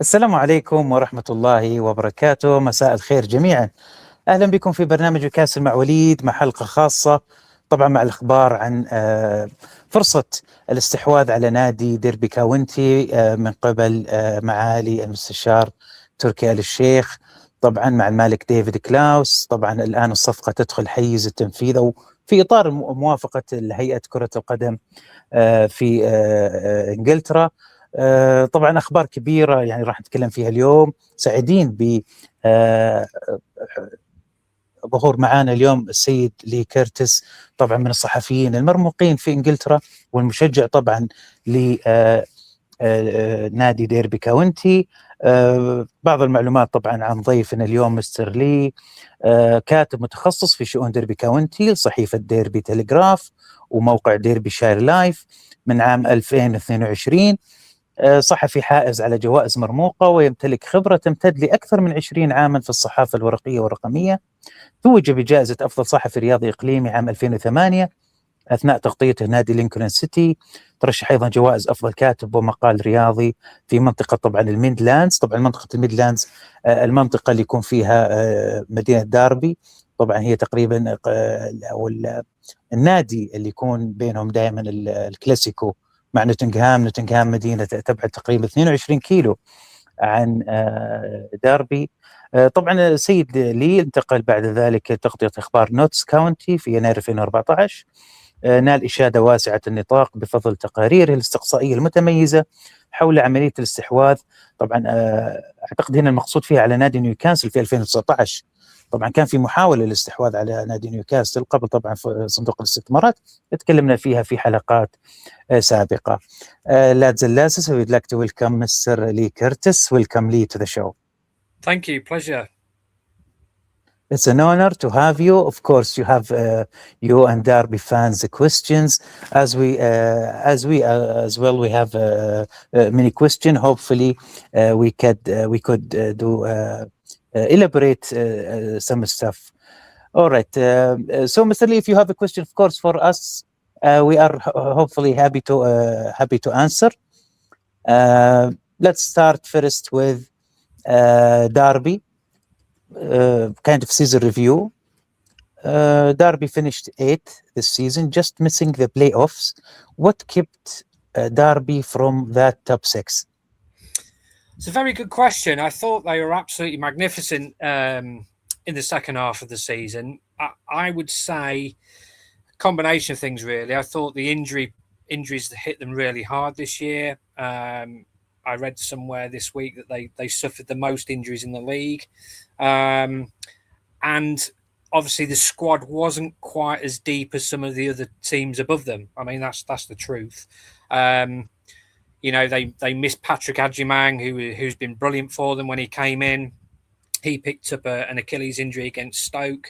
السلام عليكم ورحمة الله وبركاته. مساء الخير جميعا. أهلا بكم في برنامج نيوكاسل مع وليد، مع حلقة خاصة طبعا مع الأخبار عن فرصة الاستحواذ على نادي ديربي كاونتي من قبل معالي المستشار تركي الشيخ، طبعا مع المالك ديفيد كلاوس. طبعا الآن الصفقة تدخل حيز التنفيذ أو في إطار موافقة هيئة كرة القدم في إنجلترا. طبعا أخبار كبيرة يعني راح نتكلم فيها اليوم. سعيدين ب ظهور معانا اليوم السيد لي كيرتس، طبعا من الصحفيين المرموقين في إنجلترا والمشجع طبعا لنادي ديربي كاونتي. بعض المعلومات طبعا عن ضيفنا اليوم مستر لي، كاتب متخصص في شؤون ديربي كاونتي، صحيفة ديربي تيليغراف وموقع ديربي شاير لايف من عام 2022. صحفي حائز على جوائز مرموقة ويمتلك خبرة تمتد لأكثر من 20 عاما في الصحافة الورقية والرقمية. توج بجائزة أفضل صحفي رياضي إقليمي عام 2008 أثناء تغطيته نادي لينكولن سيتي. ترشح أيضا جوائز أفضل كاتب ومقال رياضي في منطقة طبعا الميدلاندز. طبعا منطقة الميدلاندز المنطقة اللي يكون فيها مدينة ديربي، طبعا هي تقريبا أو النادي اللي يكون بينهم دائما الكلاسيكو مع نوتنغهام مدينة تبعد تقريبا 22 كيلو عن ديربي. طبعا السيد لي انتقل بعد ذلك تغطية أخبار نوتس كاونتي في يناير 2014. نال إشادة واسعة النطاق بفضل تقاريره الاستقصائية المتميزة حول عملية الاستحواذ. طبعا أعتقد هنا المقصود فيها على نادي نيوكاسل في 2019. طبعا كان في محاولة للاستحواذ على نادي نيوكاسل قبل طبعا في صندوق الاستثمارات، تكلمنا فيها في حلقات سابقة. lads and lasses, we'd like to welcome Mr. Leigh Curtis. Welcome, Leigh, to the show. Thank you. Pleasure. It's an honor to have you. Of course, you have you and Derby fans questions, as well. We have many questions. Hopefully, we could elaborate some stuff. All right. So, Mr. Leigh, if you have a question, of course, for us, we are hopefully happy to answer. Let's start first with Derby. Kind of season review. Derby finished 8th this season, just missing the playoffs. What kept Derby from that top 6? It's a very good question. I thought they were absolutely magnificent in the second half of the season. I would say a combination of things, really. I thought the injuries hit them really hard this year. I read somewhere this week that they suffered the most injuries in the league. And obviously the squad wasn't quite as deep as some of the other teams above them. I mean, that's the truth. You know, they missed Patrick Adjumang, who's been brilliant for them when he came in. He picked up an Achilles injury against Stoke.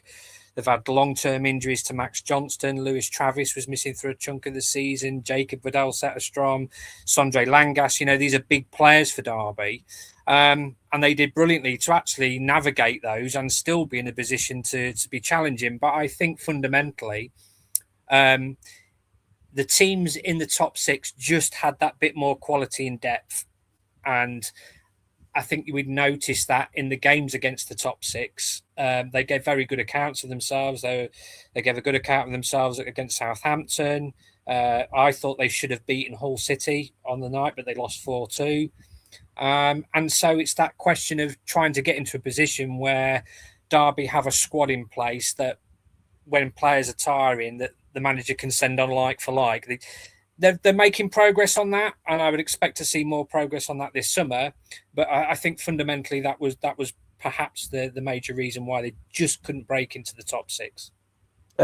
They've had long-term injuries to Max Johnston. Lewis Travis was missing for a chunk of the season. Jacob Vidal-Setterstrom, Sondre Langas. You know, these are big players for Derby. And they did brilliantly to actually navigate those and still be in a position to be challenging. But I think fundamentally, the teams in the top 6 just had that bit more quality and depth. And I think we'd noticed that in the games against the top 6. They gave very good accounts of themselves. They gave a good account of themselves against Southampton. I thought they should have beaten Hull City on the night, but they lost 4-2. And so it's that question of trying to get into a position where Derby have a squad in place that when players are tiring, that the manager can send on like for like. They're making progress on that, and I would expect to see more progress on that this summer. But I think fundamentally that was perhaps the major reason why they just couldn't break into the top 6.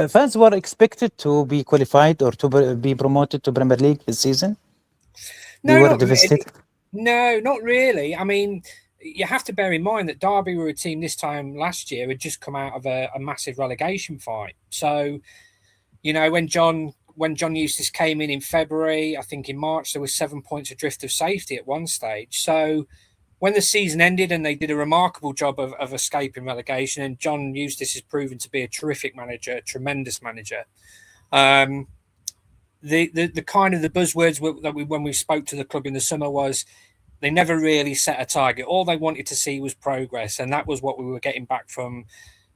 Fans were expected to be qualified or to be promoted to Premier League this season? No, they were not devastated? Really. No, not really. I mean, you have to bear in mind that Derby were a team this time last year had just come out of a massive relegation fight. So, you know, when John Eustace came in February, I think in March, there was 7 points adrift of safety at one stage. So when the season ended and they did a remarkable job of escaping relegation, and John Eustace has proven to be a terrific manager, a tremendous manager. The kind of the buzzwords that when we spoke to the club in the summer was they never really set a target. All they wanted to see was progress, and that was what we were getting back from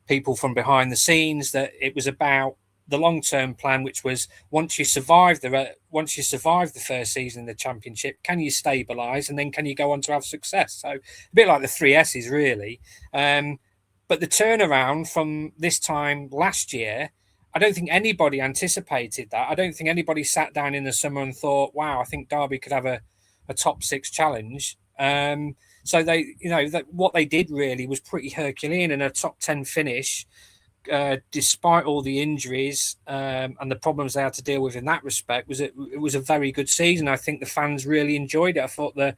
people from behind the scenes. That it was about the long-term plan, which was once you survive the first season in the Championship, can you stabilise, and then can you go on to have success? So a bit like the 3S's, really. But the turnaround from this time last year, I don't think anybody anticipated that. I don't think anybody sat down in the summer and thought, wow, I think Derby could have a top 6 challenge. So they, what they did really was pretty Herculean, and a top 10 finish, despite all the injuries and the problems they had to deal with in that respect, it was a very good season. I think the fans really enjoyed it. I thought the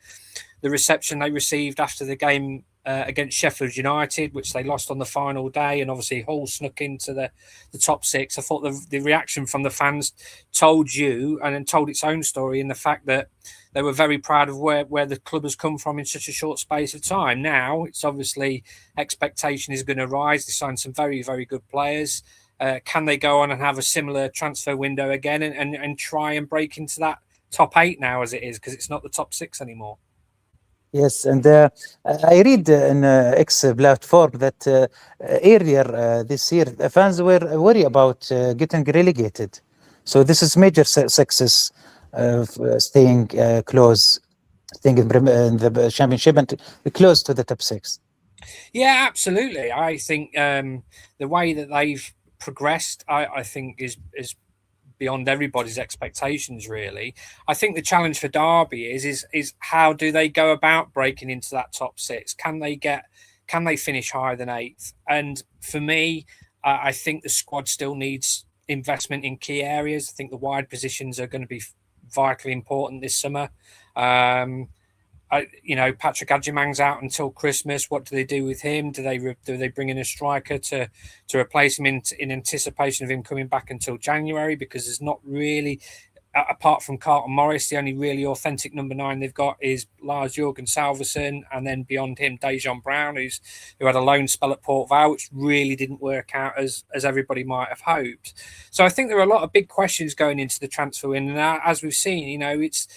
reception they received after the game against Sheffield United, which they lost on the final day, and obviously Hull snuck into the top 6. I thought the reaction from the fans told you, and then told its own story in the fact that they were very proud of where the club has come from in such a short space of time. Now, it's obviously expectation is going to rise. They signed some very, very good players. Can they go on and have a similar transfer window again and try and break into that top 8 now as it is, because it's not the top 6 anymore? Yes, and I read in X platform that earlier this year, the fans were worried about getting relegated. So this is major success of staying close, staying in the Championship and close to the top 6. Yeah, absolutely. I think the way that they've progressed, I think is beyond everybody's expectations, really. I think the challenge for Derby is how do they go about breaking into that top 6? Can they finish higher than 8th? And for me, I think the squad still needs investment in key areas. I think the wide positions are going to be vitally important this summer. Patrick Adjumang's out until Christmas. What do they do with him? Do they bring in a striker to replace him in anticipation of him coming back until January? Because there's not really, apart from Carlton Morris, the only really authentic number 9 they've got is Lars Jørgen Salverson, and then beyond him, Dejan Brown, who had a loan spell at Port Vale, which really didn't work out as everybody might have hoped. So I think there are a lot of big questions going into the transfer window. And as we've seen, it's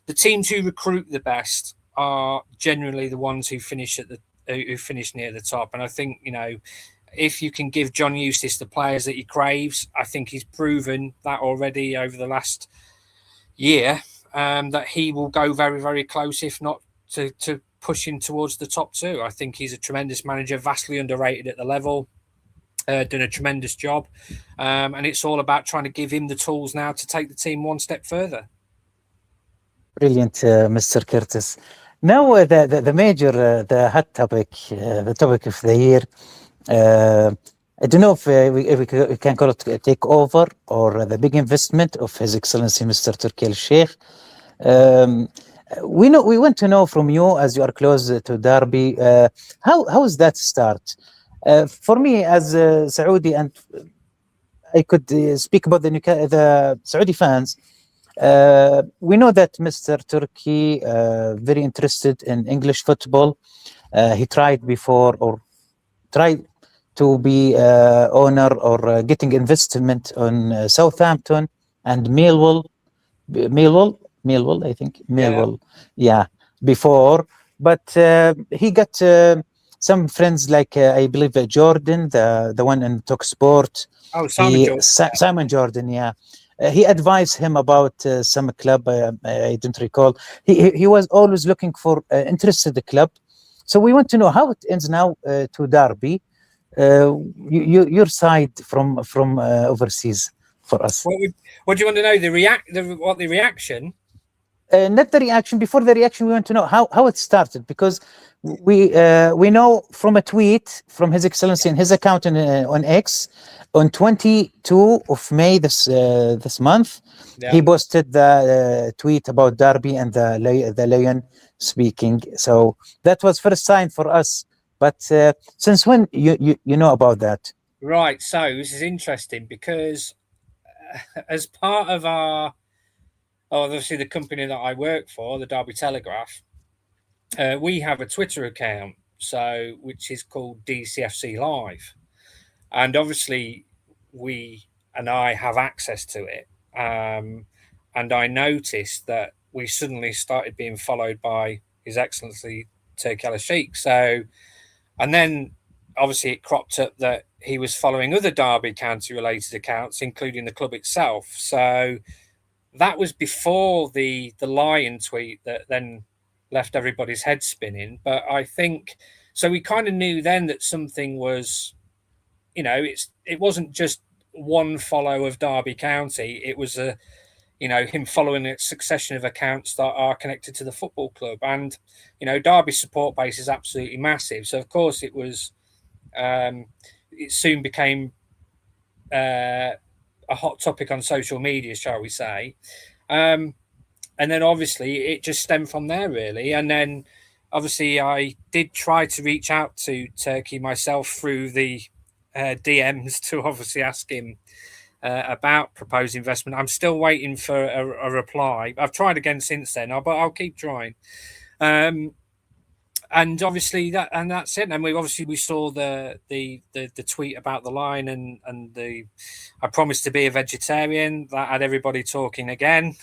the teams who recruit the best are generally the ones who finish near the top. And I think, if you can give John Eustace the players that he craves, I think he's proven that already over the last year, that he will go very, very close, if not to pushing towards the top 2. I think he's a tremendous manager, vastly underrated at the level, done a tremendous job. And it's all about trying to give him the tools now to take the team one step further. Brilliant, Mr. Kiertz. Now, the major, the hot topic, the topic of the year. I don't know if we can call it a takeover or the big investment of His Excellency Mr. Turkey al-Sheikh. We want to know from you, as you are close to Derby, how is that start? For me, as Saudi, and I could speak about the Saudi fans. We know that Mr. Turkey very interested in English football. He tried before, or tried to be owner or getting investment on Southampton and Millwall, I think. Millwall, yeah, before. But he got some friends like, I believe, Jordan, the one in TalkSport. Oh, Jordan. Simon Jordan, yeah. He advised him about some club. I don't recall. He was always looking for interested club. So we want to know how it ends now to Derby. Your side from overseas for us. What do you want to know? The reaction? Not the reaction. Before the reaction, we want to know how it started, because we know from a tweet from His Excellency in his account on X on 22 of May this month. Yeah. He posted the tweet about Derby and the Lion speaking. So that was first sign for us. But since when you know about that? Right. So this is interesting because as part of obviously the company that I work for, the Derby Telegraph, we have a Twitter account, which is called DCFC Live, and obviously we and I have access to it. And I noticed that we suddenly started being followed by His Excellency Turkey al-Sheikh. So, and then obviously it cropped up that he was following other Derby County related accounts, including the club itself. So that was before the Lion tweet that then left everybody's head spinning. But I think, so we kind of knew then that something was, it wasn't just one follow of Derby County. It was him following a succession of accounts that are connected to the football club. And, Derby's support base is absolutely massive. So, of course, it was, it soon became a hot topic on social media, shall we say. And then, obviously, it just stemmed from there, really. And then, obviously, I did try to reach out to Turkey myself through the DMs to obviously ask him about proposed investment. I'm still waiting for a reply. I've tried again since then, but I'll keep trying. And obviously that's it. And we saw the tweet about the line and I promised to be a vegetarian. That had everybody talking again.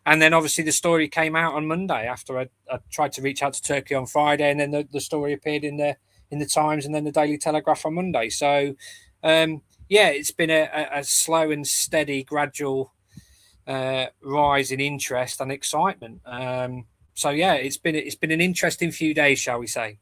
And then obviously the story came out on Monday after I tried to reach out to Turkey on Friday, and then the story appeared in the Times and then the Daily Telegraph on Monday. So it's been a slow and steady, gradual rise in interest and excitement. So it's been an interesting few days, shall we say?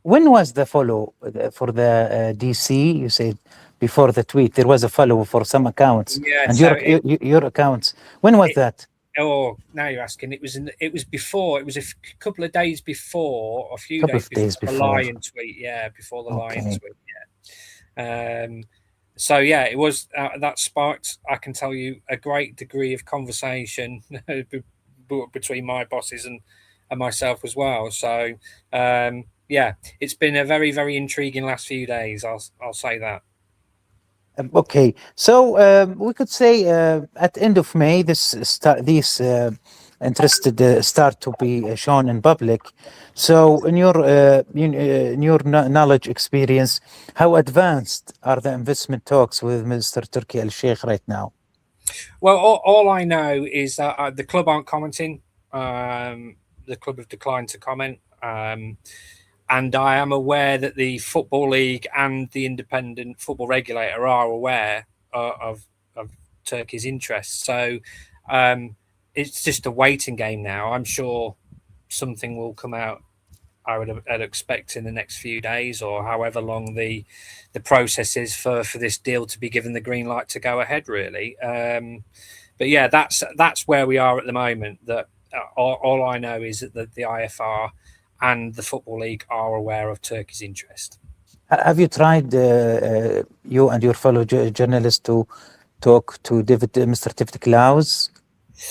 When was the follow for the DC? You said before the tweet there was a follow for some accounts, and so your accounts. When was that? Oh, now you're asking. It was before. It was a couple of days before, a few days before the Lion tweet. Yeah, before the Lion tweet. Yeah. So it was that sparked, I can tell you, a great degree of conversation between my bosses and myself as well. So it's been a very, very intriguing last few days. I'll say that. Okay, so we could say at the end of May, these interested start to be shown in public. So, in your knowledge, experience, how advanced are the investment talks with Mr. Turkey al-Sheikh right now? Well, all I know is that the club aren't commenting. The club have declined to comment. And I am aware that the Football League and the independent football regulator are aware of Turkey's interests. So it's just a waiting game now. I'm sure something will come out, I'd expect, in the next few days or however long the process is for this deal to be given the green light to go ahead, really. But that's where we are at the moment. That all I know is that the IFR and the Football League are aware of Turkey's interest. Have you tried, you and your fellow journalists, to talk to Mr. David Kalaus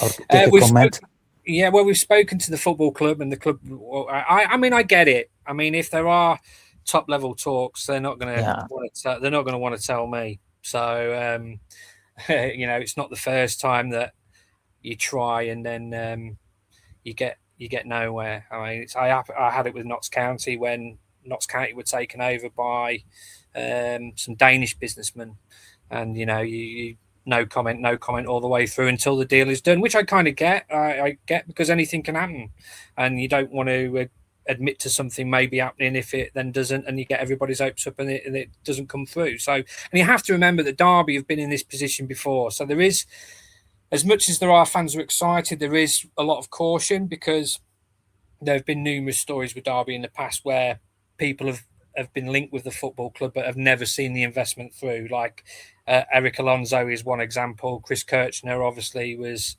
or take a comment? We've spoken to the football club, and the club. I mean, I get it. I mean, if there are top level talks, they're not going to. They're not going to want to tell me. So, it's not the first time that you try and then you get nowhere. I mean, I had it with Notts County when Notts County were taken over by some Danish businessmen, and you no comment all the way through until the deal is done, which I kind of get. I get, because anything can happen, and you don't want to admit to something maybe happening if it then doesn't, and you get everybody's hopes up and it doesn't come through. So, and you have to remember that Derby have been in this position before, so there is, as much as there are fans who are excited, there is a lot of caution, because there have been numerous stories with Derby in the past where people have been linked with the football club but have never seen the investment through. Like Eric Alonso is one example. Chris Kirchner obviously is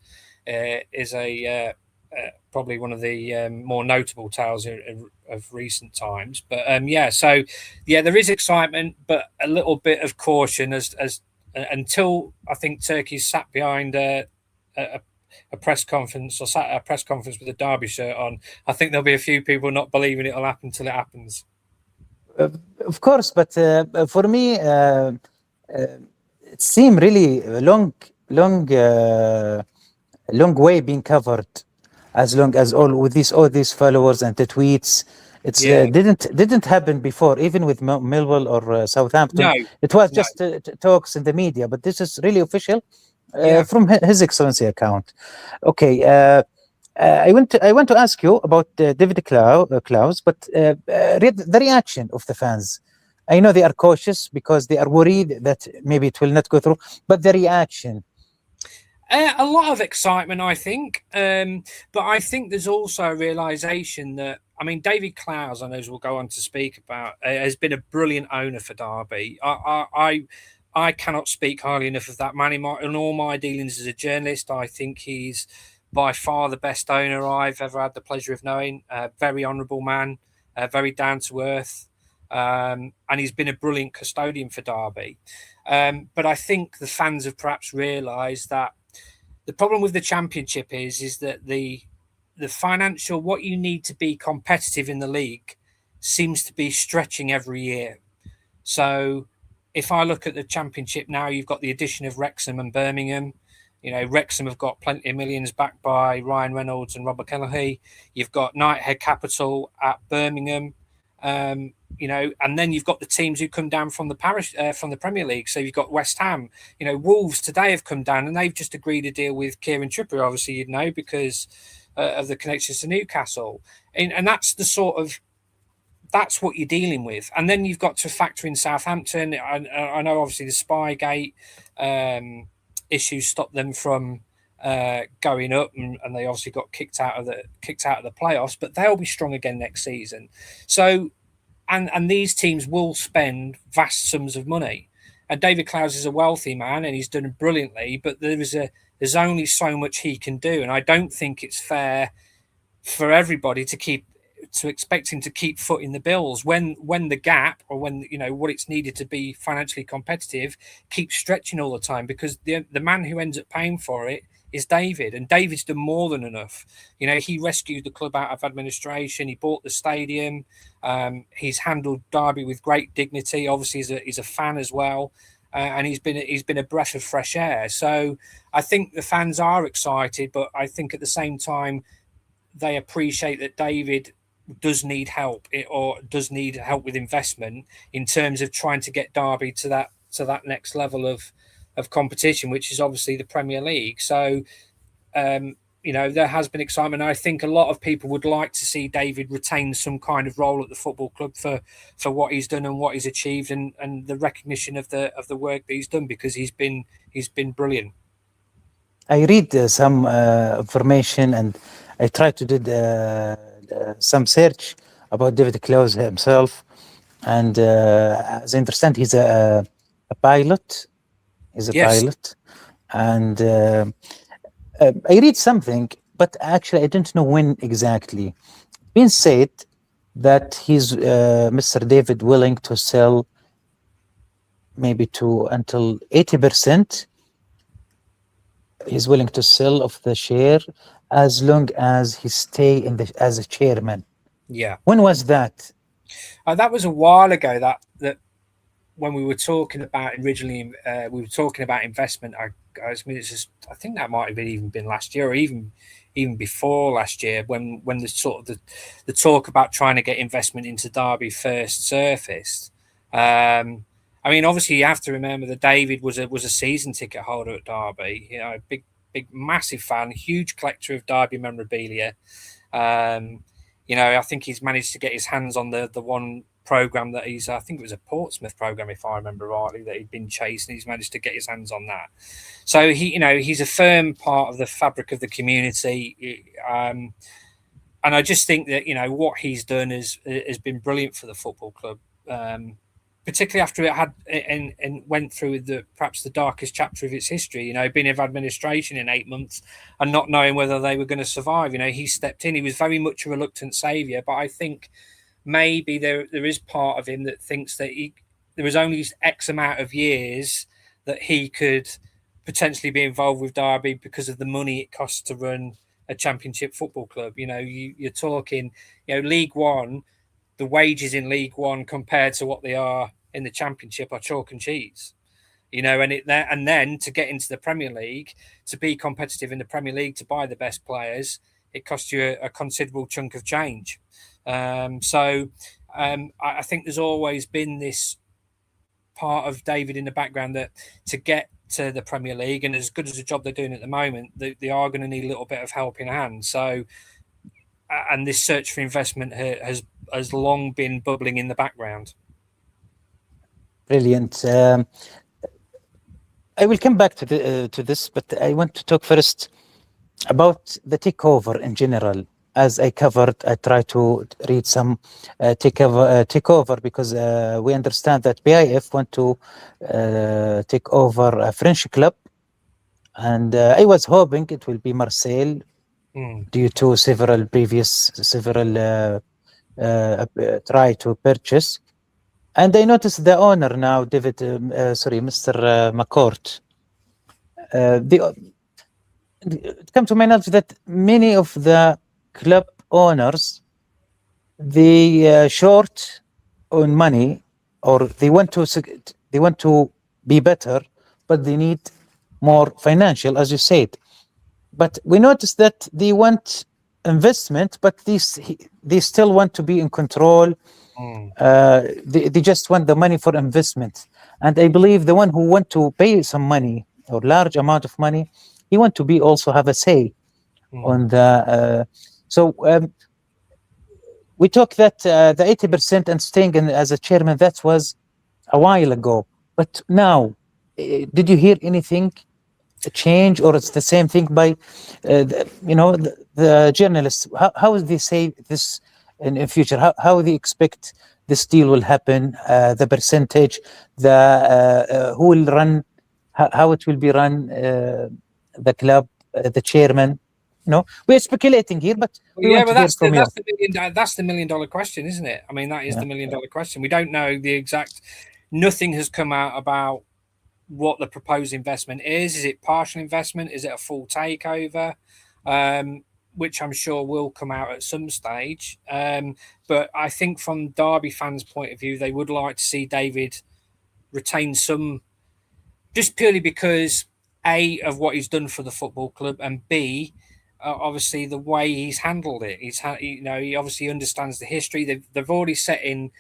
probably one of the more notable tales of recent times. But there is excitement, but a little bit of caution as until I think Turkey's sat behind a press conference or sat at a press conference with a Derby shirt on. I think there'll be a few people not believing it'll happen till it happens. Of course, but for me, it seemed really a long way being covered. As long as all these followers and the tweets, didn't happen before, even with Millwall or Southampton. No, it was just talks in the media, but this is really official from His Excellency account. Okay, I want to ask you about David Klaus, but the reaction of the fans. I know they are cautious because they are worried that maybe it will not go through, but the reaction. A lot of excitement, I think. But I think there's also a realisation that, I mean, David Klaus, I know as we'll go on to speak about, has been a brilliant owner for Derby. I cannot speak highly enough of that man. In all my dealings as a journalist, I think he's by far the best owner I've ever had the pleasure of knowing. Very honourable man, very down to earth. And he's been a brilliant custodian for Derby. But I think the fans have perhaps realised that the problem with the Championship is that the financial, what you need to be competitive in the league seems to be stretching every year. So if I look at the Championship now, you've got the addition of Wrexham and Birmingham. You know, Wrexham have got plenty of millions backed by Ryan Reynolds and Robert Kelleher. You've got Knighthead Capital at Birmingham. You know, and then you've got the teams who come down from the Premier League. So you've got West Ham. You know, Wolves today have come down and they've just agreed a deal with Kieran Trippier, obviously, you'd know, because of the connections to Newcastle. And that's the sort of, that's what you're dealing with. And then you've got to factor in Southampton. I know obviously the Spygate issues stopped them from going up, and they obviously got kicked out of the playoffs, but they'll be strong again next season. So and these teams will spend vast sums of money. And David Klaus is a wealthy man and he's done it brilliantly, but there's only so much he can do. And I don't think it's fair for everybody to expect him to keep footing the bills when the gap, or when, you know, what it's needed to be financially competitive, keeps stretching all the time, because the man who ends up paying for it is David, and David's done more than enough. You know, he rescued the club out of administration. He bought the stadium. He's handled Derby with great dignity. Obviously, he's a fan as well, and he's been a breath of fresh air. So I think the fans are excited, but I think at the same time they appreciate that David does need help, or does need help with investment in terms of trying to get Derby to that next level of competition, which is obviously the Premier League. So, you know, there has been excitement. I think a lot of people would like to see David retain some kind of role at the football club for what he's done and what he's achieved, and the recognition of the work that he's done, because he's been brilliant. I read some information, and I tried to do some search about David Klaus himself, and as I understand, he's a pilot. He's a pilot, and I read something, but actually I don't know when exactly. Been said that he's Mr. David willing to sell maybe until 80%. He's willing to sell of the share as long as he stay as a chairman. Yeah. When was that? That was a while ago. That when we were talking about originally, we were talking about investment. I think that might have even been last year, or even before last year, when the sort of the talk about trying to get investment into Derby first surfaced. I mean, obviously you have to remember that David was a season ticket holder at Derby. You know, big, massive fan, huge collector of Derby memorabilia. You know, I think he's managed to get his hands on the one program that I think it was a Portsmouth program, if I remember rightly, that he'd been chasing. He's managed to get his hands on that. So he's a firm part of the fabric of the community. And I just think that, you know, what he's done has been brilliant for the football club. Particularly after it had and went through perhaps the darkest chapter of its history, you know, being of administration in 8 months and not knowing whether they were going to survive. You know, he stepped in. He was very much a reluctant saviour, but I think maybe there is part of him that thinks that there was only X amount of years that he could potentially be involved with Derby because of the money it costs to run a Championship football club. You know, you're talking, you know, League One. The wages in League One compared to what they are in the Championship are chalk and cheese, you know, and then to get into the Premier League, to be competitive in the Premier League, to buy the best players, it costs you a considerable chunk of change. So I think there's always been this part of David in the background that to to the Premier League, and as good as the job they're doing at the moment, they are going to need a little bit of helping hand. So, and this search for investment has long been bubbling in the background. Brilliant. I will come back to this, but I want to talk first about the takeover in general. As I covered, I try to read some takeover because we understand that PIF want to take over a French club, and I was hoping it will be Marseille due to several try to purchase. And I noticed the owner now, David, Mr. McCourt. It comes to my knowledge that many of the club owners, they short on money, or they want to be better, but they need more financial, as you said. But we noticed that they want investment, but they still want to be in control. They just want the money for investment, and I believe the one who want to pay some money or large amount of money, he want to be also have a say on the. We talked that the 80% and staying in as a chairman, that was a while ago. But now, did you hear anything change, or it's the same thing by the journalists? How they say this in future? How they expect this deal will happen? The percentage, who will run, how it will be run, the club, the chairman. We're speculating here, but that's the $1 million question, isn't it? I mean, that is the $1 million question. We don't know the exact. Nothing has come out about what the proposed investment is. Is it partial investment? Is it a full takeover? Which I'm sure will come out at some stage. But I think from Derby fans' point of view, they would like to see David retain some, just purely because A, of what he's done for the football club, and B, obviously the way he's handled it. He obviously understands the history. They've already set in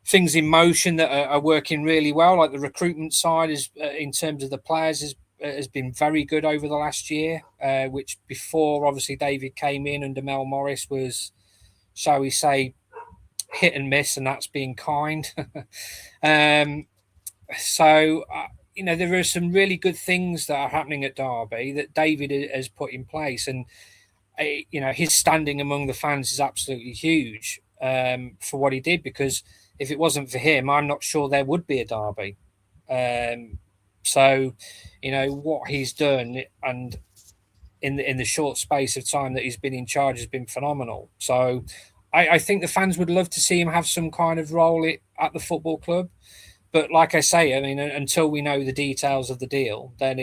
things in motion that are working really well, like the recruitment side is in terms of the players has been very good over the last year, which before obviously David came in under Mel Morris was, shall we say, hit and miss, and that's being kind. There are some really good things that are happening at Derby that David has put in place, and his standing among the fans is absolutely huge for what he did, because if it wasn't for him, I'm not sure there would be a Derby. What he's done and in the short space of time that he's been in charge has been phenomenal. So I think the fans would love to see him have some kind of role at the football club. But like I say, I mean, until we know the details of the deal, then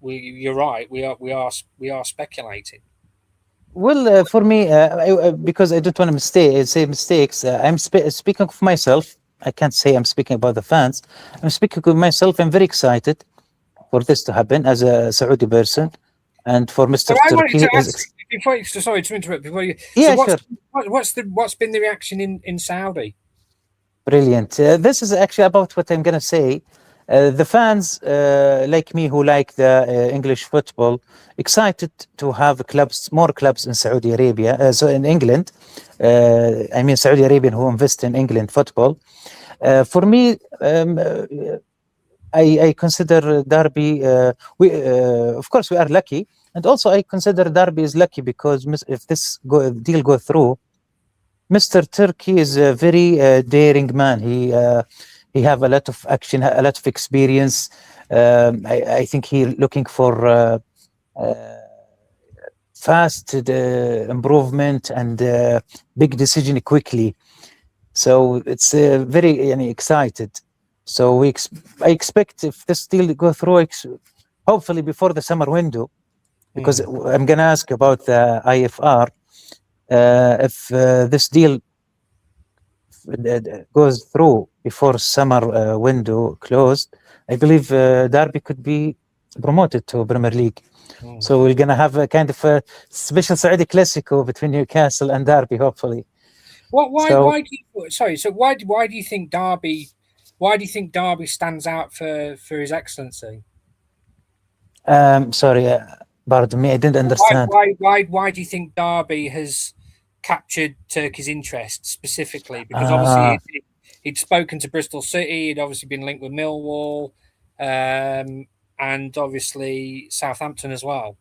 you're right. We are speculating. Well, for me, because I don't want to say mistakes, I'm speaking of myself. I can't say I'm speaking about the fans. I'm speaking of myself. I'm very excited for this to happen as a Saudi person, and for Mr. Turkey. Sorry to interrupt. Sure. What's been the reaction in Saudi? Brilliant. This is actually about what I'm going to say. The fans like me who like the English football, excited to have more clubs in Saudi Arabia, so in England. Saudi Arabian who invest in England football. For me, I consider Derby, of course we are lucky, and also I consider Derby is lucky because if this deal goes through, Mr. Turkey is a very daring man. He have a lot of action, a lot of experience. I think he looking for fast improvement and big decision quickly. So it's very excited. So I expect if this deal go through, hopefully before the summer window, because I'm going to ask about the IFR. If this deal goes through before summer window closed, I believe Derby could be promoted to Premier League. So we're going to have a kind of a special Saudi Classico between Newcastle and Derby, hopefully. Why do you think Derby stands out for his excellency? Sorry, pardon me, I didn't understand. Why do you think Derby has captured Turkey's interest specifically? Because obviously he'd spoken to Bristol City, he'd obviously been linked with Millwall, and obviously Southampton as well.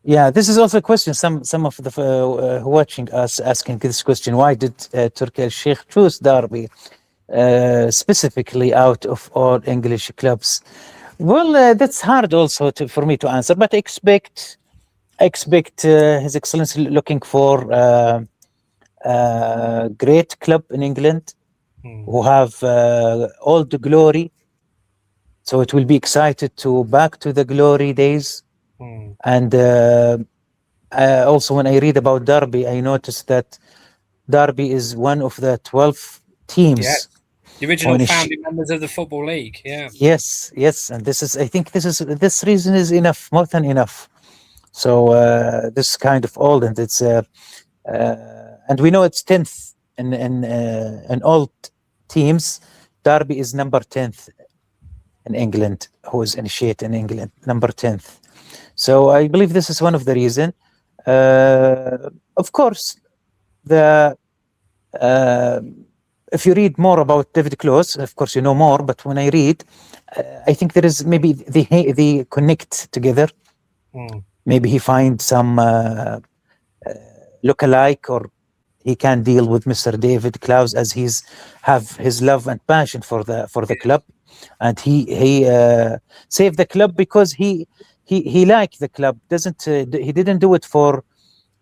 Yeah, this is also a question. Some of the who watching us asking this question: why did Turkey al-Sheikh choose Derby specifically out of all English clubs? Well, that's hard also for me to answer, but I expect His Excellency looking for a great club in England who have all the glory. So it will be excited to back to the glory days. And also when I read about Derby, I noticed that Derby is one of the 12 teams. Yeah. The original founding members of the Football League, yeah. Yes, and this reason is enough, more than enough. So this is kind of old, and it's and we know it's 10th in all teams. Derby is number 10th in England, who is initiated in England, number 10th. So I believe this is one of the reasons. Of course, if you read more about David Close, of course you know more, but when I read, I think there is maybe they connect together. Maybe he finds some lookalike, or he can deal with Mr. David Close as he's have his love and passion for the club, and he saved the club because he liked the club. He didn't do it for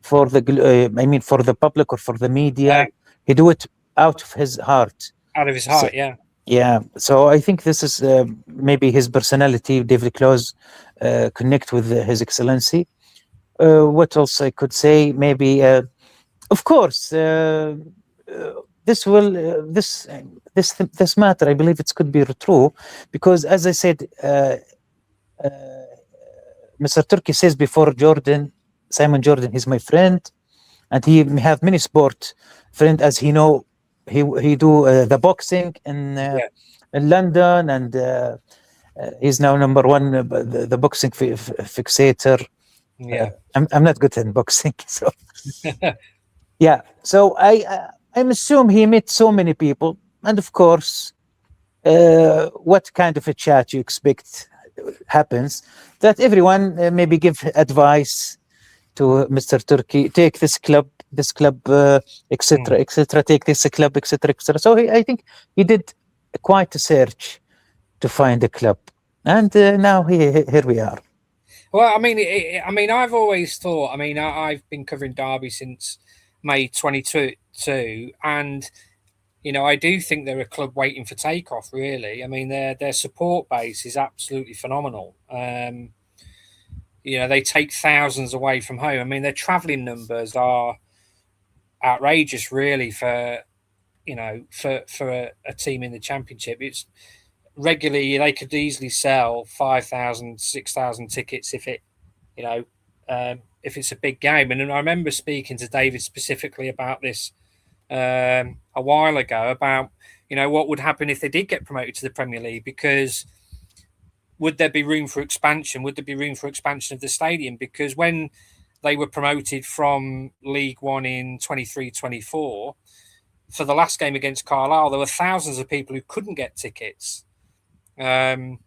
the for the public or for the media. He do it out of his heart. Out of his heart, yeah. So I think this is maybe his personality. David Close connect with His Excellency. What else I could say? Maybe, of course, this matter. I believe it could be true because, as I said, Mr. Turkey says before Simon Jordan, he's my friend, and he have many sport friend, as he know. He do the boxing in London, and he's now number one the boxing fixator. Yeah, I'm not good in boxing, so yeah. So I'm assume he met so many people, and of course, what kind of a chat you expect happens? That everyone maybe give advice to Mr. Turkey, take this club, etc., etc. Take this club, etc., etc. So I think he did quite a search to find a club, and now here we are. Well, I mean, I've always thought. I mean, I've been covering Derby since May 2022, and I do think they're a club waiting for takeoff. Really, I mean, their support base is absolutely phenomenal. They take thousands away from home. I mean, their travelling numbers are outrageous, really, for a team in the Championship. It's regularly they could easily sell 5,000, 6,000 tickets if it's a big game. And I remember speaking to David specifically about this a while ago about what would happen if they did get promoted to the Premier League, because would there be room for expansion? Would there be room for expansion of the stadium? Because when they were promoted from League One in 23-24, for the last game against Carlisle, there were thousands of people who couldn't get tickets. So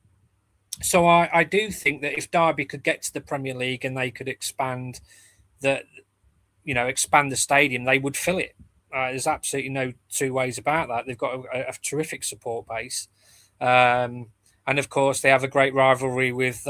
I do think that if Derby could get to the Premier League and they could expand the stadium, they would fill it. There's absolutely no two ways about that. They've got a terrific support base. And of course, they have a great rivalry with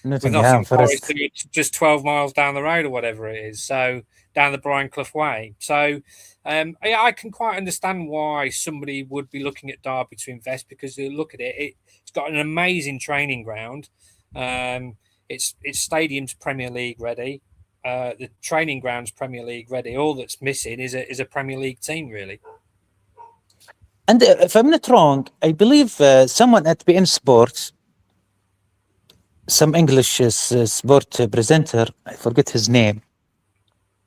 Nottingham Forest, just 12 miles down the road or whatever it is. So down the Brian Clough Way. So I can quite understand why somebody would be looking at Derby to invest, because they look at it. It's got an amazing training ground. Its stadium's Premier League ready. The training ground's Premier League ready. All that's missing is a Premier League team, really. And if I'm not wrong, I believe someone at BN Sports, some English sport presenter, I forget his name.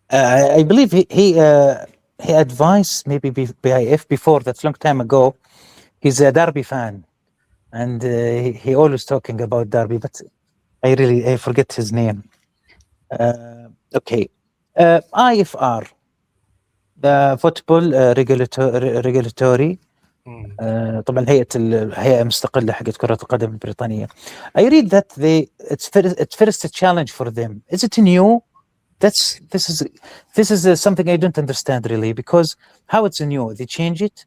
I believe he advised maybe BIF before, that's a long time ago. He's a Derby fan, and he always talking about Derby. But I forget his name. Okay. IFR, the football regulatory. طبعا هيئة مستقلة حقت كرة القدم البريطانية. I read that it's first challenge for them. Is it new? This is something I don't understand really, because how it's new? They change it?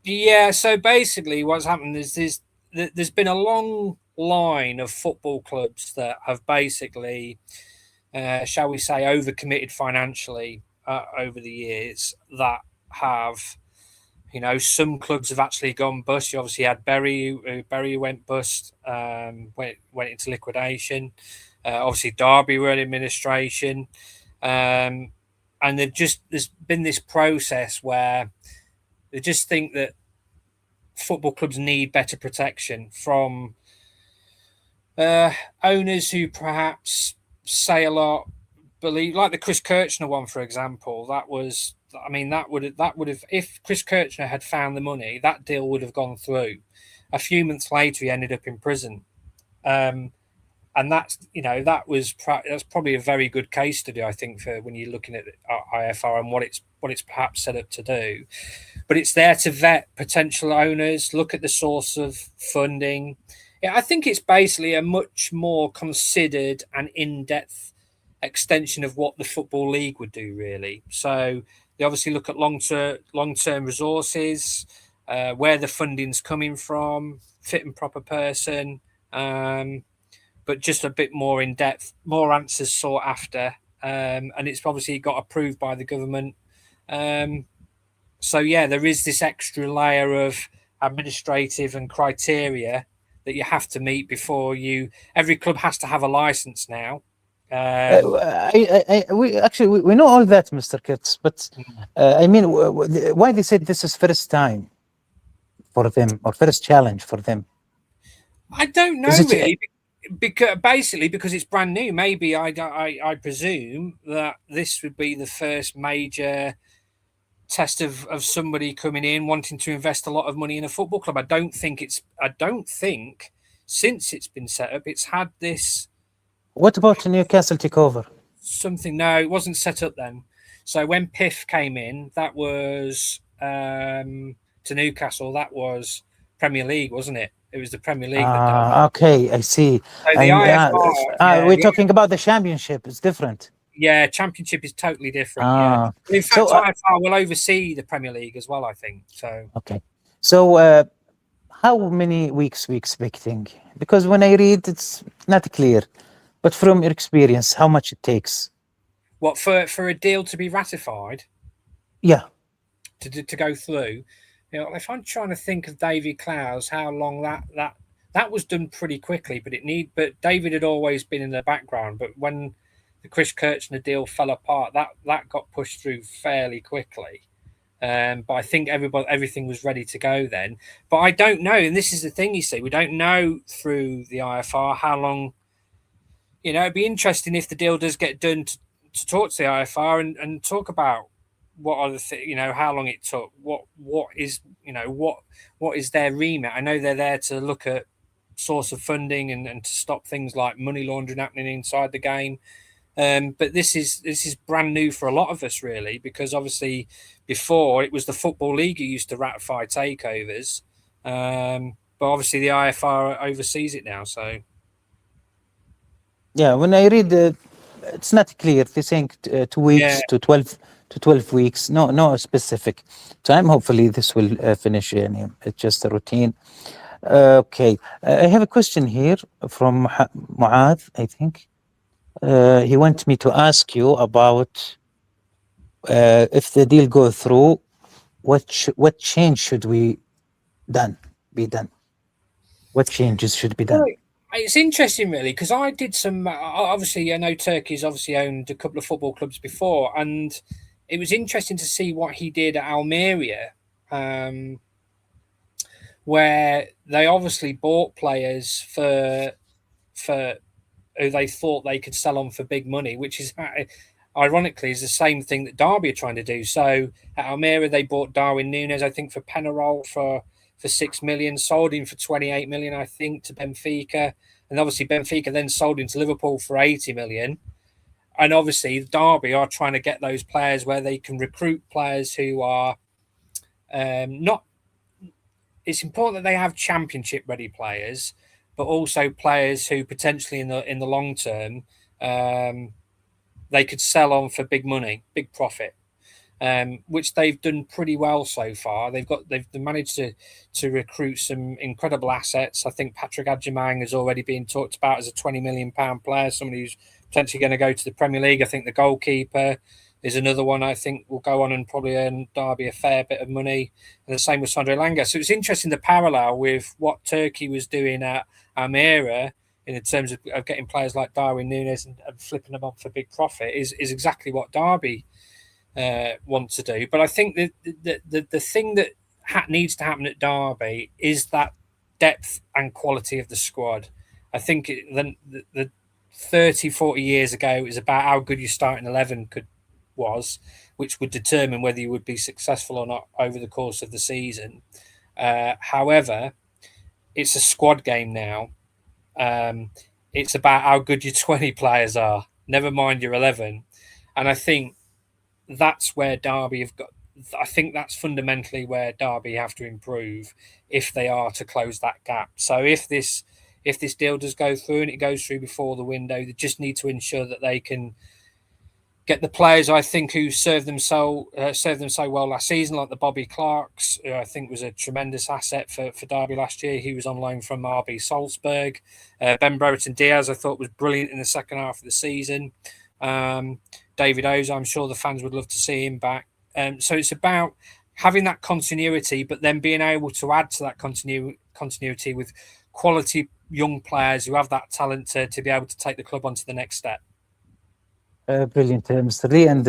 Yeah, so basically what's happened is there's been a long line of football clubs that have basically, shall we say, overcommitted financially over the years, that have, some clubs have actually gone bust. You obviously had Bury went bust, went into liquidation. Obviously Derby were in administration. And there's been this process where they just think that football clubs need better protection from owners who perhaps say a lot, believe, like the Chris Kirchner one, for example. That would have, if Chris Kirchner had found the money, that deal would have gone through. A few months later, he ended up in prison. And that's probably a very good case study, I think, for when you're looking at IFR and what it's perhaps set up to do. But it's there to vet potential owners, look at the source of funding. Yeah, I think it's basically a much more considered and in-depth extension of what the Football League would do, really. So they obviously look at long-term resources, where the funding's coming from, fit and proper person, but just a bit more in depth, more answers sought after. And it's obviously got approved by the government. So, yeah, there is this extra layer of administrative and criteria that you have to meet before every club has to have a license now. We know all that, Mr. Kirt, but I mean, why they said this is first time for them, or first challenge for them? I don't know, really. Because it's brand new. Maybe I presume that this would be the first major test of somebody coming in wanting to invest a lot of money in a football club. I don't think since it's been set up, it's had this. What about Newcastle takeover? No, it wasn't set up then. So when PIF came in, that was to Newcastle. That was Premier League, wasn't it? It was the Premier League. Okay, I see. So the IFR, we're talking about the Championship. It's different. Yeah, Championship is totally different. Yeah. In fact, IFR will oversee the Premier League as well, I think. So okay. So how many weeks we expecting? Because when I read, it's not clear. But from your experience, how much it takes? What, for a deal to be ratified? Yeah. To go through. If I'm trying to think of David Clowes, how long that was done pretty quickly, but David had always been in the background. But when the Chris Kirchner deal fell apart, that got pushed through fairly quickly. But I think everything was ready to go then. But I don't know, and this is the thing, you see, we don't know through the IFR how long. It'd be interesting if the deal does get done to talk to the IFR and talk about what are the how long it took, what is their remit. I know they're there to look at source of funding and to stop things like money laundering happening inside the game. But this is brand new for a lot of us, really, because obviously before it was the Football League who used to ratify takeovers, but obviously the IFR oversees it now. So yeah, when I read it's not clear. They're saying 2 weeks to 12 weeks. No specific time. Hopefully this will finish. It's just a routine. Okay, I have a question here from Muad, I think. He wants me to ask you about if the deal goes through, what change should be done? What changes should be done? It's interesting, really, because I did some. Obviously, I know Turkey's obviously owned a couple of football clubs before, and it was interesting to see what he did at Almeria, where they obviously bought players for who they thought they could sell on for big money, which is ironically is the same thing that Derby are trying to do. So at Almeria, they bought Darwin Núñez, I think, for Penarol for for 6 million, sold him for 28 million, I think, to Benfica. And obviously Benfica then sold him to Liverpool for 80 million. And obviously Derby are trying to get those players where they can recruit players who are not... It's important that they have championship-ready players, but also players who potentially in the long term, they could sell on for big money, big profit. Which they've done pretty well so far. They've managed to recruit some incredible assets. I think Patrick Adjumang has already been talked about as a £20 million player, somebody who's potentially going to go to the Premier League. I think the goalkeeper is another one I think will go on and probably earn Derby a fair bit of money. And the same with Sondre Langa. So it's interesting the parallel with what Turkey was doing at Almere in terms of getting players like Darwin Núñez and flipping them up for big profit is exactly what Derby want to do. But I think the thing that needs to happen at Derby is that depth and quality of the squad. I think the 30, 40 years ago, it was about how good your starting 11 was, which would determine whether you would be successful or not over the course of the season. However, it's a squad game now. It's about how good your 20 players are, never mind your 11. And I think that's where Derby have got. I think that's fundamentally where Derby have to improve if they are to close that gap. So if this deal does go through and it goes through before the window, they just need to ensure that they can get the players I think who served them so well last season, like the Bobby Clarks, who I think was a tremendous asset for Derby last year. He was on loan from RB Salzburg. Ben Brereton Diaz I thought was brilliant in the second half of the season. David Oza, I'm sure the fans would love to see him back. So it's about having that continuity, but then being able to add to that continuity with quality young players who have that talent to be able to take the club onto the next step. Brilliant, Mr. Leigh. And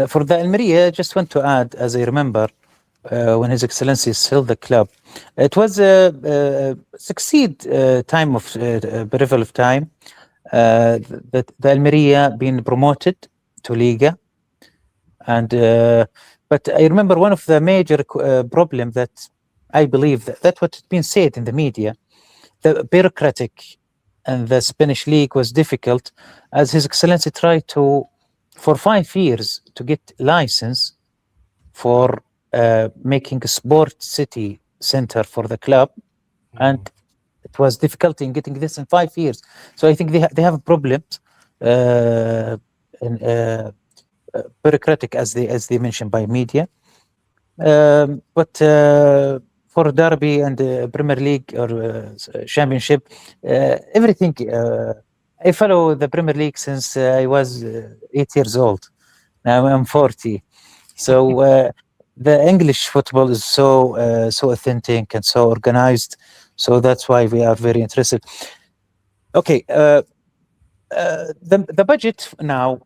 for the Almeria, I just want to add, as I remember, when His Excellency held the club, it was a succeed time of period of time. The Almeria being promoted to Liga, and but I remember one of the major problem that I believe that what had been said in the media, the bureaucratic and the Spanish league was difficult, as His Excellency tried to, for 5 years, to get license for making a sport city center for the club, and it was difficult in getting this in 5 years. So I think they have problems in bureaucratic, as they mentioned by media. But for Derby and Premier League or Championship, everything. I follow the Premier League since I was 8 years old. Now I'm 40. So the English football is so authentic and so organized. So that's why we are very interested. Okay, the budget now.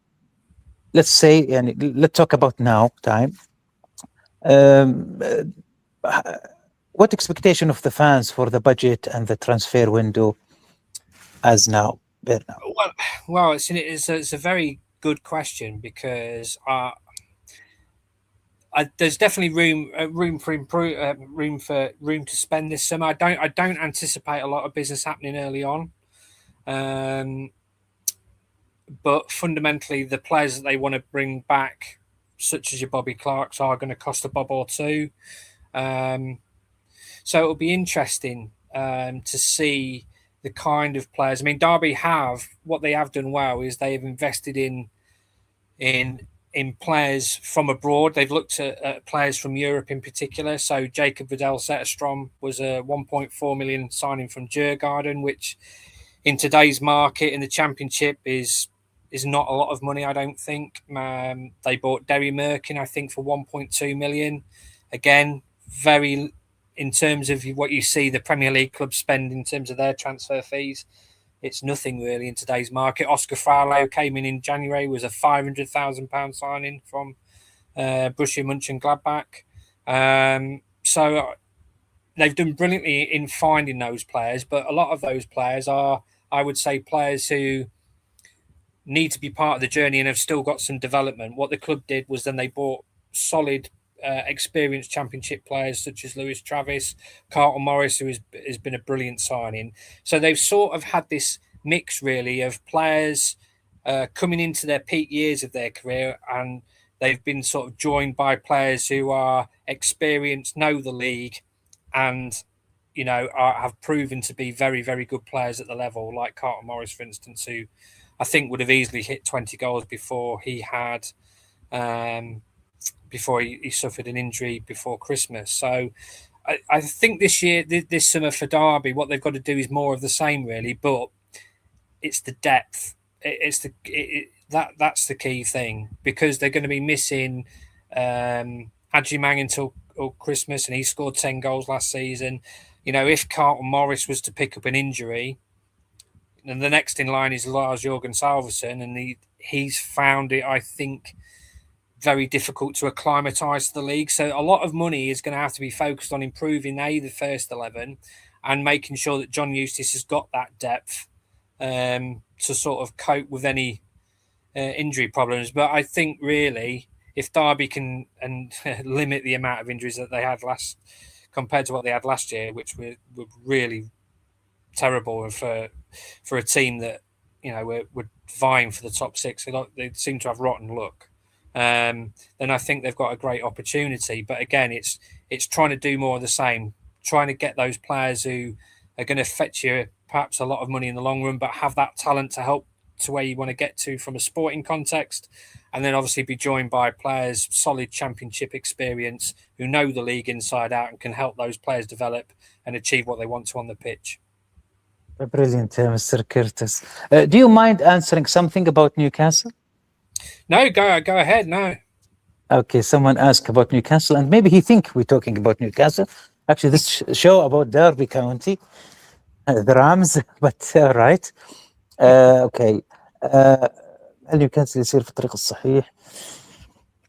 Let's say, and let's talk about now time. What expectation of the fans for the budget and the transfer window as now? Well, it's a very good question, because there's definitely room to spend this summer. I don't anticipate a lot of business happening early on. But fundamentally, the players that they want to bring back, such as your Bobby Clarks, are going to cost a bob or two. So it'll be interesting to see the kind of players. I mean, Derby what they have done well is they have invested in players from abroad. They've looked at players from Europe in particular. So Jacob Vidal Zetterstrom was a 1.4 million signing from Djurgården, which in today's market in the Championship is not a lot of money, I don't think. They bought Derry Merkin, I think, for 1.2 million. Again, very, in terms of what you see the Premier League clubs spend in terms of their transfer fees, it's nothing really in today's market. Oscar Fraulo came in January, was a £500,000 signing from Borussia Mönchengladbach. So they've done brilliantly in finding those players, but a lot of those players are, I would say, players who need to be part of the journey and have still got some development. What the club did was then they bought solid experienced Championship players such as Lewis Travis, Carlton Morris, who has been a brilliant signing. So they've sort of had this mix really of players coming into their peak years of their career, and they've been sort of joined by players who are experienced, know the league, and have proven to be very, very good players at the level, like Carlton Morris, for instance, who I think would have easily hit 20 goals before he had before he suffered an injury before Christmas. So I think this year, this summer for Derby, what they've got to do is more of the same, really. But it's the depth. That's the key thing, because they're going to be missing Adjimang until Christmas, and he scored 10 goals last season. If Carlton Morris was to pick up an injury, then the next in line is Lars Jørgen Salvesen, and he's found it, I think, very difficult to acclimatise to the league. So a lot of money is going to have to be focused on improving the first 11 and making sure that John Eustace has got that depth to sort of cope with any injury problems. But I think really, if Derby can limit the amount of injuries that they had compared to what they had last year, which were really terrible for a team that were vying for the top six, they seem to have rotten luck. Then I think they've got a great opportunity. But again, it's trying to do more of the same, trying to get those players who are going to fetch you perhaps a lot of money in the long run, but have that talent to help to where you want to get to from a sporting context, and then obviously be joined by players, solid Championship experience, who know the league inside out and can help those players develop and achieve what they want to on the pitch. Brilliant, Mr. Kiertz. Do you mind answering something about Newcastle? No, go ahead. No. Okay, someone asked about Newcastle, and maybe he think we're talking about Newcastle. Actually, this show about Derby County, the Rams, but right. اوكي هل نيوكاسل يسير في الطريق الصحيح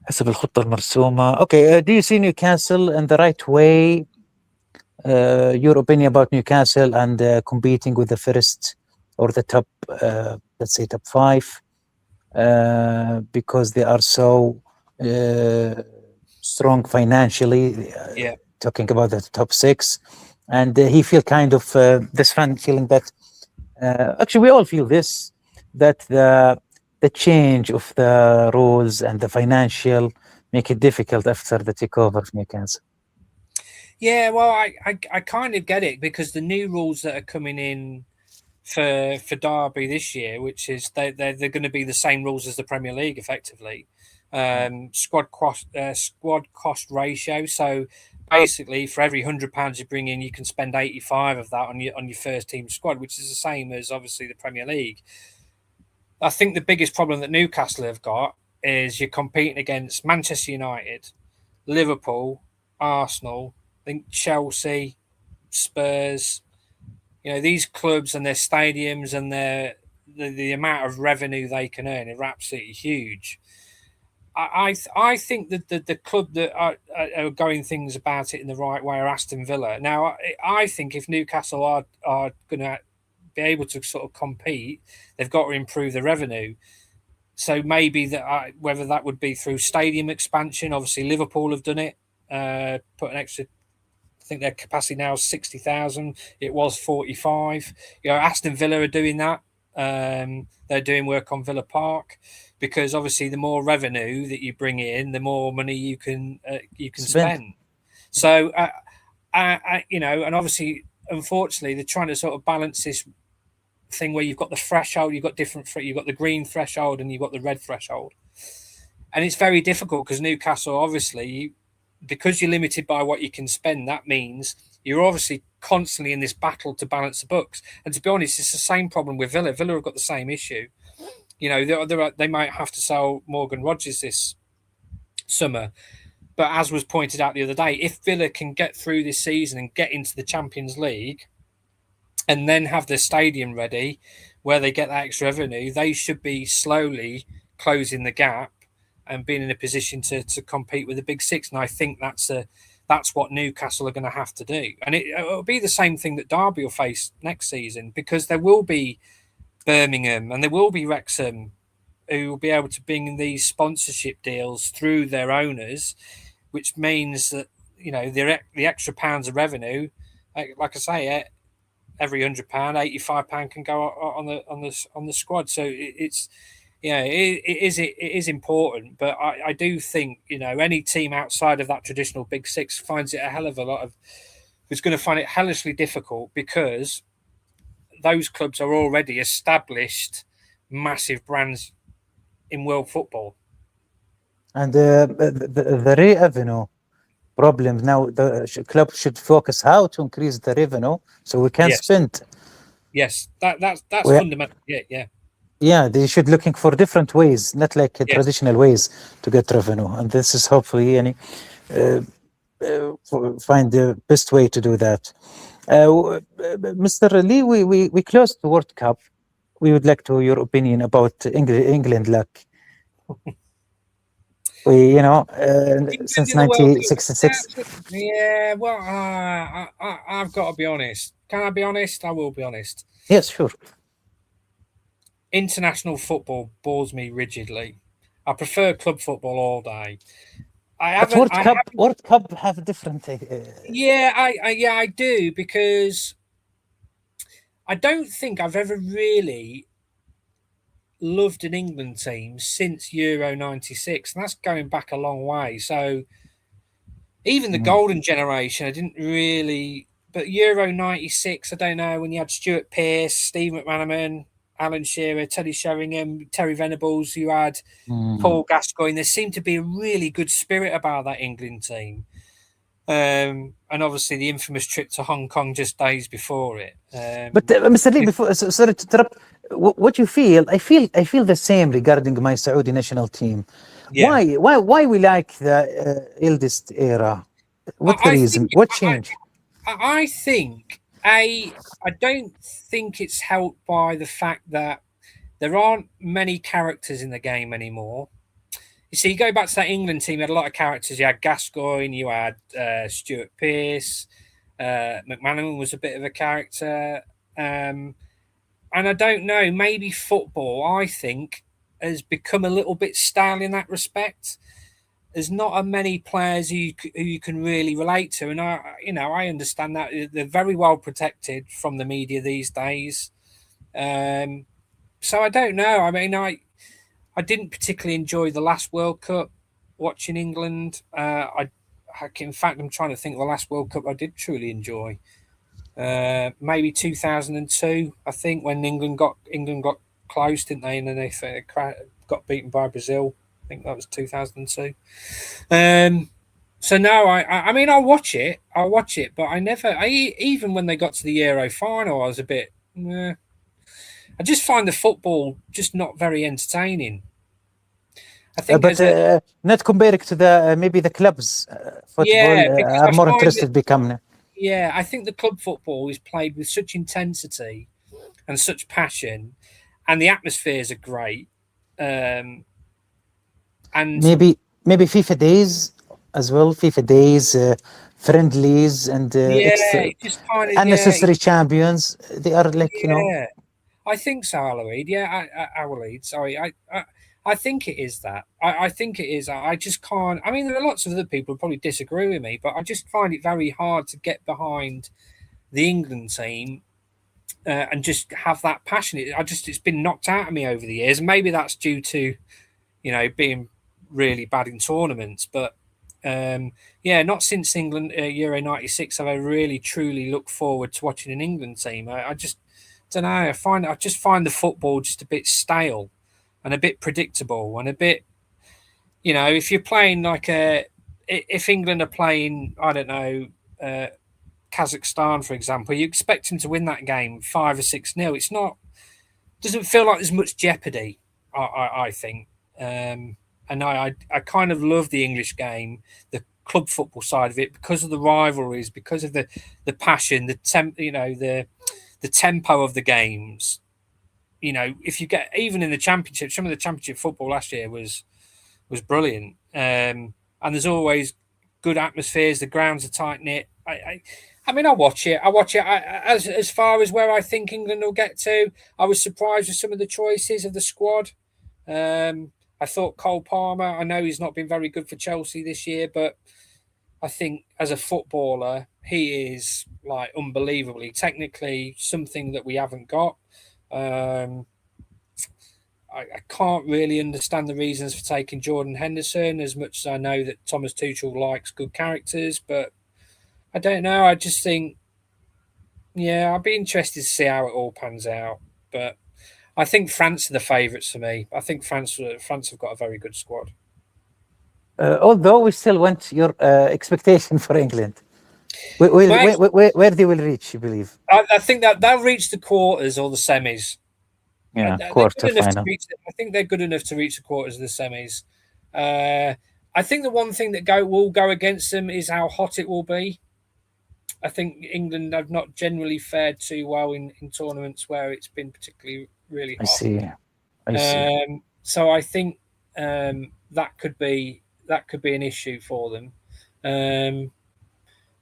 حسب الخطة المرسومة؟ اوكي do you see Newcastle in the right way? Your opinion about Newcastle and competing with the first or the top let's say top 5 because they are so strong financially, talking about the top 6, and he feel kind of this fan feeling that actually we all feel this, that the change of the rules and the financial make it difficult after the takeover of Newcastle. Yeah, well, I kind of get it, because the new rules that are coming in for Derby this year, which is they're going to be the same rules as the Premier League effectively, squad cost ratio. So basically, for every £100 you bring in, you can spend 85 of that on your first team squad, which is the same as obviously the Premier League. I think the biggest problem that Newcastle have got is you're competing against Manchester United, Liverpool, Arsenal, I think Chelsea, Spurs. These clubs and their stadiums and the amount of revenue they can earn are absolutely huge. I think that the club that are going things about it in the right way are Aston Villa. Now, I think if Newcastle are going to be able to sort of compete, they've got to improve the revenue. So maybe that whether that would be through stadium expansion. Obviously, Liverpool have done it, put an extra. I think their capacity now is 60,000. It was 45. Aston Villa are doing that. They're doing work on Villa Park, because obviously the more revenue that you bring in, the more money you can spend. So, and obviously, unfortunately, they're trying to sort of balance this thing where you've got the threshold, you've got the green threshold and you've got the red threshold, and it's very difficult because Newcastle, obviously, because you're limited by what you can spend, that means you're obviously constantly in this battle to balance the books. And to be honest, it's the same problem with Villa. Villa have got the same issue. They might have to sell Morgan Rogers this summer. But as was pointed out the other day, if Villa can get through this season and get into the Champions League and then have their stadium ready where they get that extra revenue, they should be slowly closing the gap and being in a position to compete with the big 6. And I think that's what Newcastle are going to have to do. And it'll be the same thing that Derby will face next season, because there will be Birmingham and there will be Wrexham who will be able to bring in these sponsorship deals through their owners which means that the extra pounds of revenue, like I say, every £100, £85 can go on the squad. So it is important. But I do think any team outside of that traditional Big Six finds it a hell of a lot of. Is going to find it hellishly difficult because those clubs are already established massive brands in world football. And the revenue problem now, the club should focus how to increase the revenue so we can spend. Yes, that's fundamentally it. Yeah, they should looking for different ways, not like traditional ways to get revenue. And this is hopefully find the best way to do that. Mr. Leigh, we closed the World Cup. We would like to hear your opinion about England luck. Since 1966. Yeah, well, I've got to be honest. Can I be honest? I will be honest. Yes, sure. International football bores me rigidly. I prefer club football all day. World Cup have a different. I do, because I don't think I've ever really loved an England team since Euro 96, and that's going back a long way. So even the golden generation, I didn't really. But Euro 96, I don't know, when you had Stuart Pearce, Steve McManaman, Alan Shearer, Teddy Sheringham, Terry Venables, you had Paul Gascoigne. There seemed to be a really good spirit about that England team. And obviously the infamous trip to Hong Kong just days before it. But Mr. Leigh, sorry to interrupt, what you feel, I feel the same regarding my Saudi national team. Yeah. Why we like the eldest era? What the reason? What changed? I think I don't think it's helped by the fact that there aren't many characters in the game anymore. You see, you go back to that England team, you had a lot of characters. You had Gascoigne, you had Stuart Pearce, McManaman was a bit of a character. And I don't know, maybe football, I think, has become a little bit stale in that respect. There's not many players who you can really relate to, and I understand that they're very well protected from the media these days. So I don't know. I mean, I didn't particularly enjoy the last World Cup watching England. In fact, I'm trying to think of the last World Cup I did truly enjoy. Maybe 2002, I think, when England got close, didn't they? And then they got beaten by Brazil. I think that was 2002. So no, I mean, I'll watch it, but even when they got to the Euro final, I was a bit. I just find the football just not very entertaining. I think, not comparing to the maybe the clubs football are more interested becoming. Yeah, I think the club football is played with such intensity and such passion, and the atmospheres are great. And maybe FIFA days as well. FIFA days, friendlies, and just kind of unnecessary champions. They are like I think so, Aloid. Aloid. Sorry, I think it is that. I think it is. I just can't. I mean, there are lots of other people who probably disagree with me, but I just find it very hard to get behind the England team and just have that passion. It's been knocked out of me over the years. Maybe that's due to, being really bad in tournaments. But not since England Euro 96 have I really truly looked forward to watching an England team. I just don't know. I just find the football just a bit stale and a bit predictable and a bit, if you're playing if England are playing, I don't know, Kazakhstan, for example, you expect them to win that game 5 or 6-0. Doesn't feel like there's much jeopardy, I think. And I kind of love the English game, the club football side of it, because of the rivalries, because of the passion, the tempo of the games. If you get even in the championship, some of the championship football last year was brilliant. And there's always good atmospheres. The grounds are tight knit. I mean, I watch it. As far as where I think England will get to, I was surprised with some of the choices of the squad. I thought Cole Palmer, I know he's not been very good for Chelsea this year, but I think as a footballer, he is like unbelievably technically something that we haven't got. I can't really understand the reasons for taking Jordan Henderson, as much as I know that Thomas Tuchel likes good characters, but I don't know. I just think, yeah, I'd be interested to see how it all pans out. But I think France are the favourites for me. I think France have got a very good squad. Although we still want your expectation for England. Where they will reach, you believe? I think that they'll reach the quarters or the semis. Yeah, quarter final. I think they're good enough to reach the quarters of the semis. I think the one thing that will go against them is how hot it will be. I think England have not generally fared too well in tournaments where it's been particularly really hot. I see. So I think that could be an issue for them.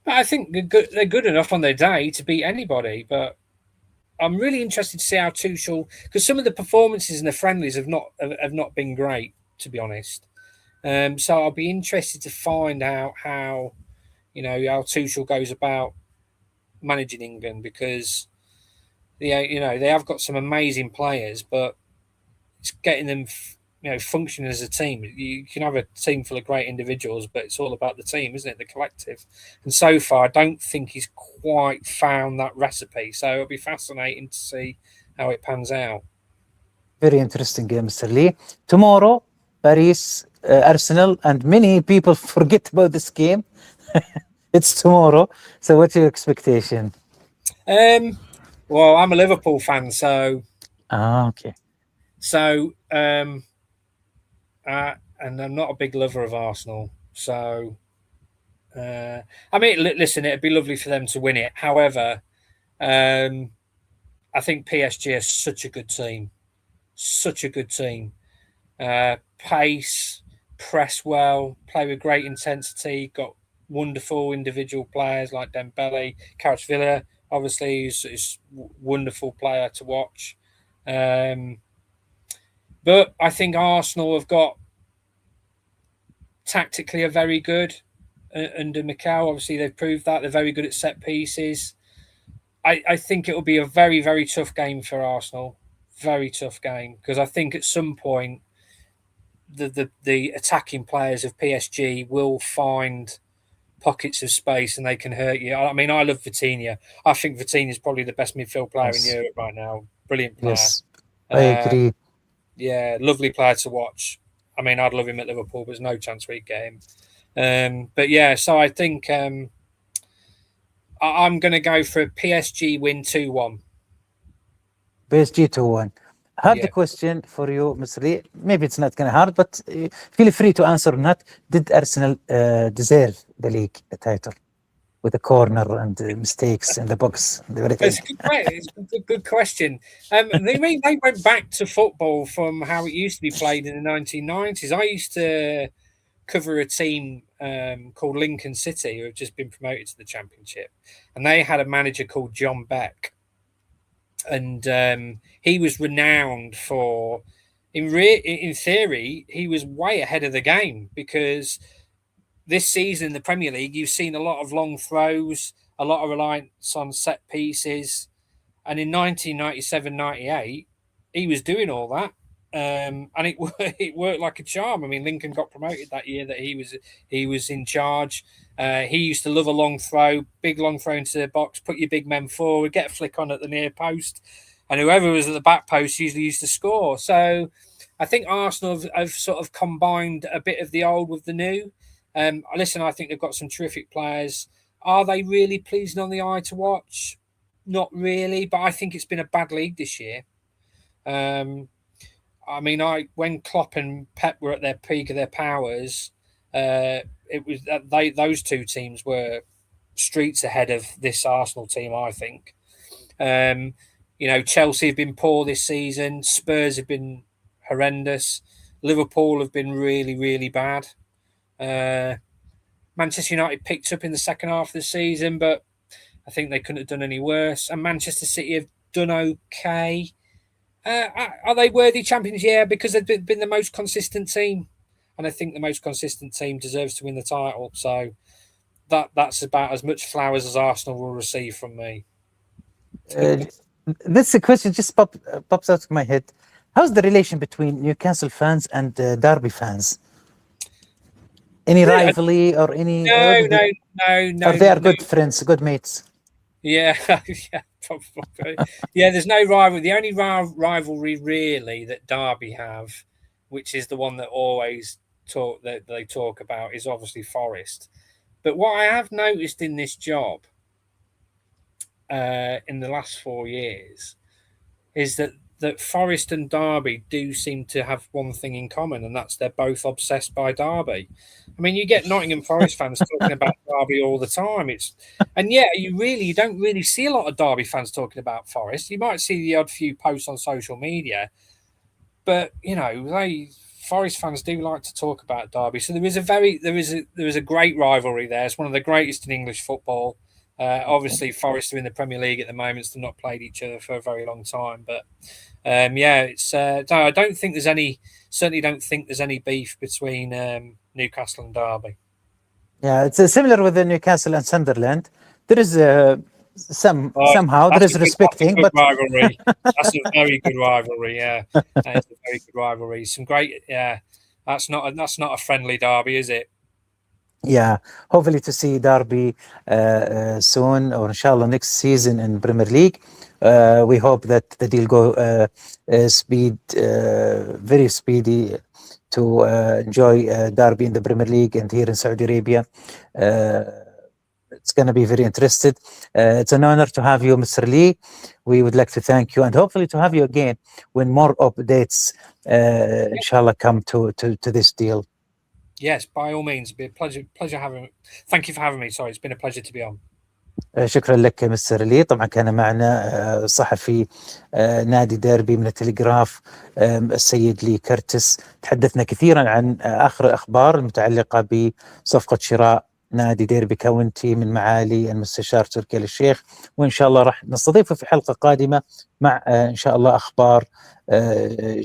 But I think they're good enough on their day to beat anybody. But I'm really interested to see how Tuchel, because some of the performances in the friendlies have not been great, to be honest. So I'll be interested to find out how Tuchel goes about managing England, because they have got some amazing players, but it's getting them functioning as a team. You can have a team full of great individuals, but it's all about the team, isn't it? The collective. And so far, I don't think he's quite found that recipe. So it'll be fascinating to see how it pans out. Very interesting game, Mr. Leigh. Tomorrow, Paris, Arsenal, and many people forget about this game. It's tomorrow. So what's your expectation? Well, I'm a Liverpool fan, so... okay. So, and I'm not a big lover of Arsenal. So, I mean, listen, it'd be lovely for them to win it. However, I think PSG are such a good team. Such a good team. Pace, press well, play with great intensity, got wonderful individual players like Dembele, Kvaratskhelia, obviously, is a wonderful player to watch. But I think Arsenal have got tactically are very good under Mikel. Obviously, they've proved that they're very good at set pieces. I think it will be a very, very tough game for Arsenal. Very tough game, because I think at some point the attacking players of PSG will find pockets of space and they can hurt you. I mean, I love Vitinha. I think Vitinha is probably the best midfield player in Europe right now. Brilliant player. Yes, I agree. Yeah, lovely player to watch. I mean, I'd love him at Liverpool, but there's no chance we'd get him. But yeah, so I think I'm going to go for a PSG win 2-1. PSG 2-1. I have the question for you, Mr. Leigh. Maybe it's not going to hard, but feel free to answer or not. Did Arsenal deserve the league title with the corner and mistakes in the box? It's a good question. They went back to football from how it used to be played in the 1990s. I used to cover a team called Lincoln City, who have just been promoted to the Championship, and they had a manager called John Beck. And he was renowned for, in theory, he was way ahead of the game, because this season in the Premier League, you've seen a lot of long throws, a lot of reliance on set pieces. And in 1997-98, he was doing all that. And it worked like a charm. I mean, Lincoln got promoted that year that he was in charge. He used to love a long throw, big long throw into the box, put your big men forward, get a flick on at the near post, and whoever was at the back post usually used to score. So I think Arsenal have sort of combined a bit of the old with the new. Listen, I think they've got some terrific players. Are they really pleasing on the eye to watch? Not really, but I think it's been a bad league this year. I mean, when Klopp and Pep were at their peak of their powers, it was those two teams were streets ahead of this Arsenal team, I think. Chelsea have been poor this season. Spurs have been horrendous. Liverpool have been really, really bad. Manchester United picked up in the second half of the season, but I think they couldn't have done any worse. And Manchester City have done okay. Are they worthy champions? Yeah, because they've been the most consistent team. And I think the most consistent team deserves to win the title. So that's about as much flowers as Arsenal will receive from me. This question just pops out of my head. How's the relation between Newcastle fans and Derby fans? Any rivalry or any? No. Or they are good friends, good mates. Yeah, yeah, probably. Yeah, there's no rivalry. The only rivalry really that Derby have, which is the one that they talk about, is obviously Forest. But what I have noticed in this job, in the last 4 years, is that Forest and Derby do seem to have one thing in common, and that's they're both obsessed by Derby. I mean, you get Nottingham Forest fans talking about Derby all the time. And yet you don't really see a lot of Derby fans talking about Forest. You might see the odd few posts on social media, but Forest fans do like to talk about Derby. So there is a great rivalry there. It's one of the greatest in English football. Obviously, Forest are in the Premier League at the moment, so they've not played each other for a very long time. But it's I don't think there's any. Certainly, don't think there's any beef between Newcastle and Derby. Yeah, it's similar with the Newcastle and Sunderland. There is somehow there is respecting, but rivalry. That's a very good rivalry. Yeah, that's a very good rivalry. Some great. Yeah, that's not a friendly derby, is it? Yeah, hopefully to see Derby soon, or inshallah next season in Premier League. We hope that the deal go very speedy to enjoy Derby in the Premier League and here in Saudi Arabia. It's going to be very interested. It's an honor to have you, Mr. Leigh. We would like to thank you and hopefully to have you again when more updates, inshallah, come to this deal. Yes, by all means. It'd be a pleasure having. Thank you for having me. Sorry, it's been a pleasure to be on. شكرا لك مستر لي. طبعا كان معنا صحفي نادي ديربي من التيليغراف السيد لي كيرتس. تحدثنا كثيرا عن آخر الأخبار المتعلقة بصفقة شراء نادي ديربي كاونتي من معالي المستشار تركي الشيخ، وإن شاء الله راح نستضيفه في حلقة قادمة مع إن شاء الله أخبار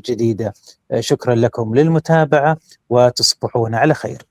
جديدة. شكرا لكم للمتابعة وتصبحون على خير.